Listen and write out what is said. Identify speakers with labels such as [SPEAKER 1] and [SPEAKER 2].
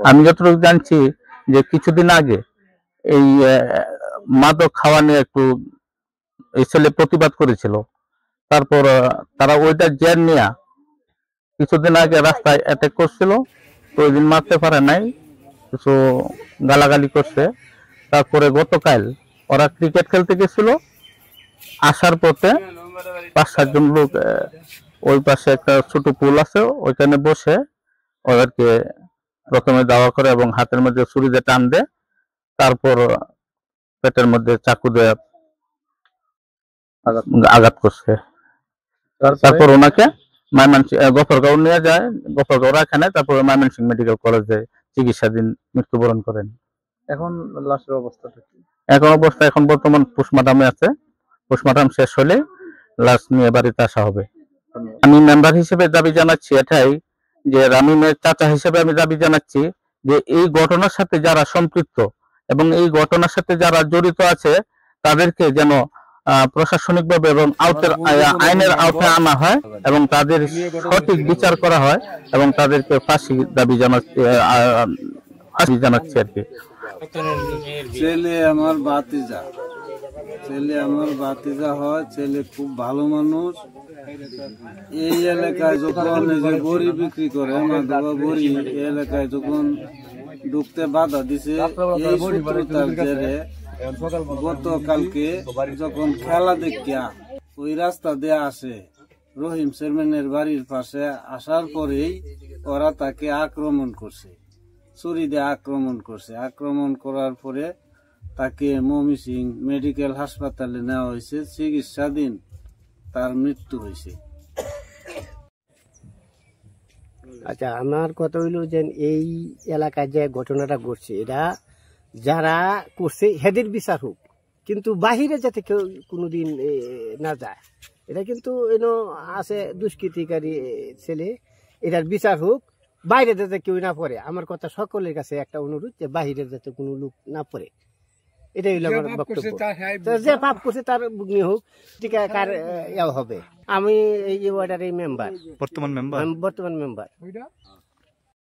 [SPEAKER 1] আমি যতটুকু জানছি যে কিছুদিন আগে এই মাদক খাওয়া নিয়ে একটু এই ছেলে প্রতিবাদ করেছিল। তারপর তারা ওইটা জের নিয়ে কিছুদিন আগে রাস্তায় অ্যাটাক করছিল। তো ওই দিন মারতে পারে নাই, কিছু গালাগালি করছে। তারপরে গতকাল ওরা ক্রিকেট খেলতে গেছিল, আসার পথে 5-7 জন লোক ওই পাশে একটা ছোট পুল আছে, ওইখানে বসে ওদেরকে প্রথমে দাওয়া করে এবং হাতের মধ্যে ছুরি দিয়ে টান দেয়। তারপর পেটের মধ্যে চাকু দিয়ে আঘাত করছে। তারপর ওনাকে গফরগাঁও নিয়ে যায়, গফরগাঁও রাখে নেয়। তারপর ময়মনসিংহ মেডিকেল কলেজে চিকিৎসাধীন মৃত্যুবরণ করেন।
[SPEAKER 2] এখন লাশের অবস্থাটা কি?
[SPEAKER 1] এখন বর্তমান পোস্টমর্টমে আছে। পোস্টমর্টম শেষ হলে লাশ নিয়ে বাড়িতে আসা হবে। আমি মেম্বার হিসেবে দাবি জানাচ্ছি এটাই যে রামিমের চাচা হিসেবে আমি দাবি জানাচ্ছি যে এই ঘটনার সাথে যারা সম্পৃক্ত এবং এই ঘটনার সাথে যারা জড়িত আছে তাদেরকে যেন প্রশাসনিকভাবে এবং আইনের আওতায় আনা হয় এবং তাদের সঠিক বিচার করা হয় এবং তাদেরকে ফাঁসি দাবি জানাচ্ছি আর কি।
[SPEAKER 3] ছেলে আমার ভাতিজা হয়। ছেলে খুব ভালো মানুষ। এই এলাকায় যখন বড়ি বিক্রি করে, মাদবা বড়ি, এই এলাকায় যখন ঢুকতে বাধা দিছে, এই শত্রুতার জেরে গতকালকে যখন খেলা দেখিয়া ওই রাস্তা দিয়ে আসে, রহিম চেয়ারম্যানের বাড়ির পাশে আসার পরেই ওরা তাকে আক্রমণ করছে, ছুরি দিয়ে আক্রমণ করছে। আক্রমণ করার পরে তাকে ময়মনসিংহ মেডিকেল হাসপাতালে নেওয়া হয়েছে, চিকিৎসাধীন। তার মৃত্যু হয়েছে।
[SPEAKER 4] আচ্ছা, আমার কথা হইল যে এই এলাকায় যে ঘটনাটা ঘটছে, এটা যারা করছে হেদের বিচার হোক, কিন্তু বাহিরে যাতে কেউ কোনোদিন না যায়। এটা কিন্তু এনো আছে দুষ্কৃতিকারী ছেলে, এটার বিচার হোক, বাইরে যাতে কেউ না পড়ে। আমার কথা সকলের কাছে একটা অনুরোধ যে বাহিরে যাতে কোনো লোক না পড়ে, এটাই হলো আমার বক্তব্য। যে পাপ করছে তার বুগনি হোক, ঠিক কার হবে। আমি এই ওয়ার্ডার মেম্বার, বর্তমান মেম্বার।